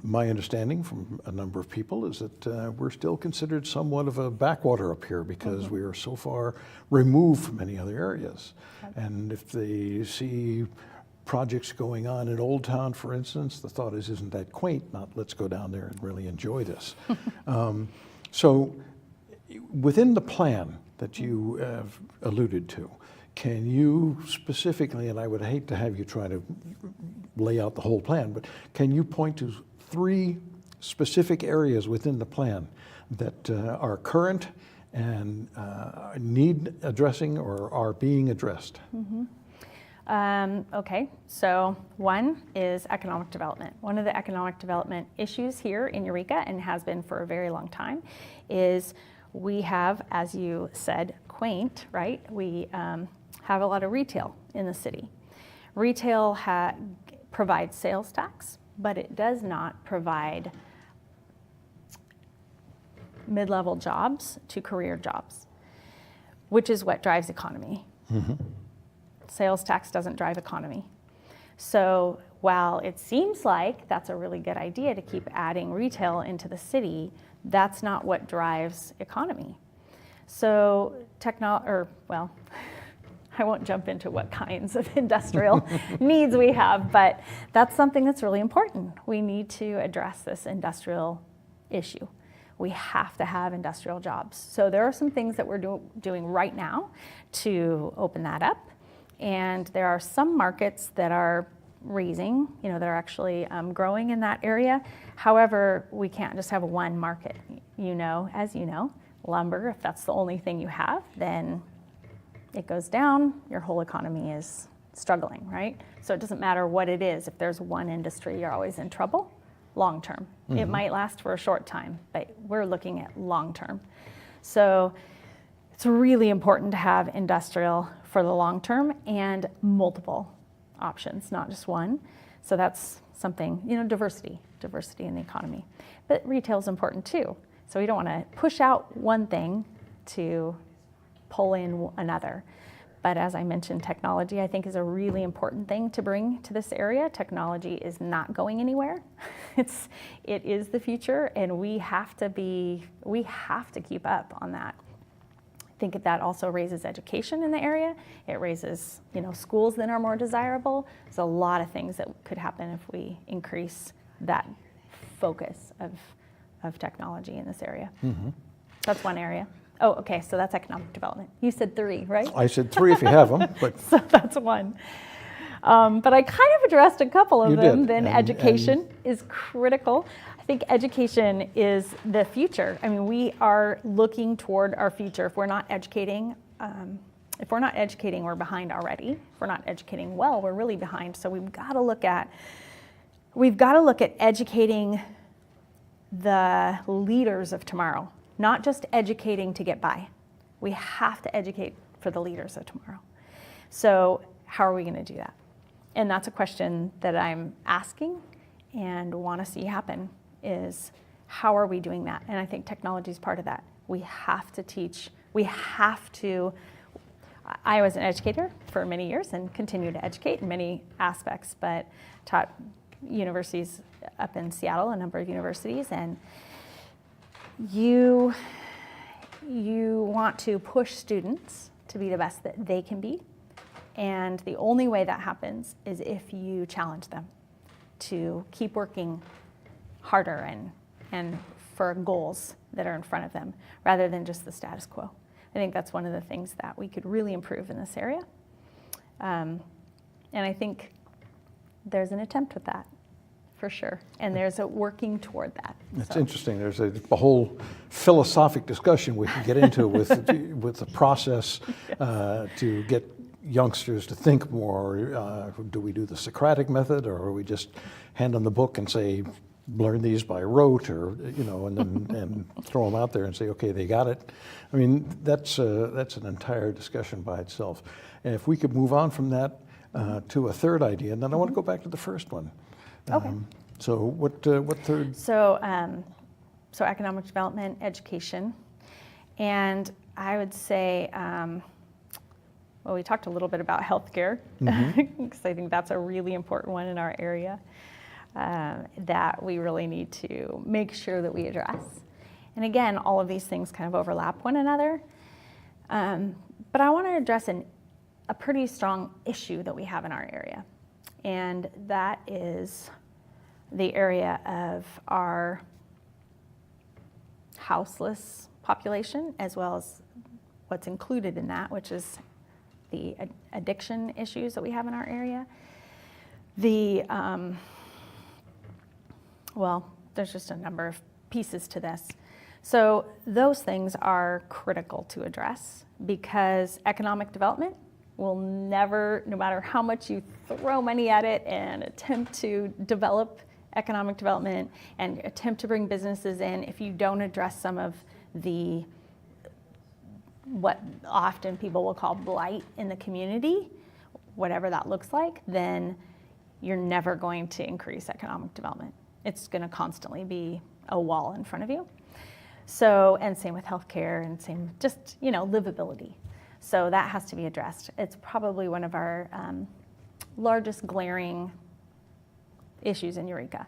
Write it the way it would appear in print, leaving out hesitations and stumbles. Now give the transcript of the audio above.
my understanding from a number of people is that we're still considered somewhat of a backwater up here because we are so far removed from many other areas. And if they see projects going on in Old Town, for instance, the thought is, isn't that quaint? Not let's go down there and really enjoy this. So within the plan that you have alluded to, can you specifically, and I would hate to have you try to lay out the whole plan, but can you point to 3 specific areas within the plan that are current and need addressing or are being addressed? Okay, so one is economic development. One of the economic development issues here in Eureka, and has been for a very long time, is we have, as you said, quaint, right? We have a lot of retail in the city. Retail provides sales tax, but it does not provide mid-level jobs to career jobs, which is what drives economy. Sales tax doesn't drive economy. So while it seems like that's a really good idea to keep adding retail into the city, that's not what drives economy. So I won't jump into what kinds of industrial needs we have, but that's something that's really important. We need to address this industrial issue. We have to have industrial jobs. So there are some things that we're doing right now to open that up. And there are some markets that are raising, that are actually growing in that area. However, we can't just have one market. As you know, lumber, if that's the only thing you have, then it goes down, your whole economy is struggling, right? So it doesn't matter what it is. If there's one industry, you're always in trouble long term. It might last for a short time, but we're looking at long term. So it's really important to have industrial for the long term and multiple options, not just one. So that's something, diversity in the economy. But retail is important too. So we don't want to push out one thing to pull in another. But as I mentioned, technology I think is a really important thing to bring to this area. Technology is not going anywhere. It is the future, and we have to keep up on that. I think that also raises education in the area. It raises, schools that are more desirable. There's a lot of things that could happen if we increase that focus of technology in this area. That's one area. Oh, okay, so that's economic development. You said 3, right? I said 3 if you have them, but so that's one. But I kind of addressed a couple of them. Then education is critical. I think education is the future. I mean, we are looking toward our future. If we're not educating, we're behind already. If we're not educating well, we're really behind. So we've got to look at educating the leaders of tomorrow. Not just educating to get by. We have to educate for the leaders of tomorrow. So how are we going to do that? And that's a question that I'm asking and want to see happen, is how are we doing that? And I think technology is part of that. We have to teach. I was an educator for many years and continue to educate in many aspects, but taught universities up in Seattle, a number of universities, and you want to push students to be the best that they can be. And the only way that happens is if you challenge them to keep working harder and for goals that are in front of them, rather than just the status quo. I think that's one of the things that we could really improve in this area. And I think there's an attempt with that, for sure. And there's a working toward that. It's interesting. There's a whole philosophic discussion we can get into with the process to get youngsters to think more. Do we do the Socratic method, or we just hand them the book and say, learn these by rote, or and then and throw them out there and say, okay, they got it. I mean, that's an entire discussion by itself. And if we could move on from that to a third idea, and then I want to go back to the first one. Okay. So what third? So economic development, education, and I would say, we talked a little bit about healthcare, because I think that's a really important one in our area. that we really need to make sure that we address. And again, all of these things kind of overlap one another. But I want to address a pretty strong issue that we have in our area. And that is the area of our houseless population, as well as what's included in that, which is the addiction issues that we have in our area. Well, there's just a number of pieces to this. So those things are critical to address, because economic development will never, no matter how much you throw money at it and attempt to develop economic development and attempt to bring businesses in, if you don't address some of the, what often people will call blight in the community, whatever that looks like, then you're never going to increase economic development. It's going to constantly be a wall in front of you. So, and same with healthcare, and same, just, livability. So that has to be addressed. It's probably one of our largest glaring issues in Eureka.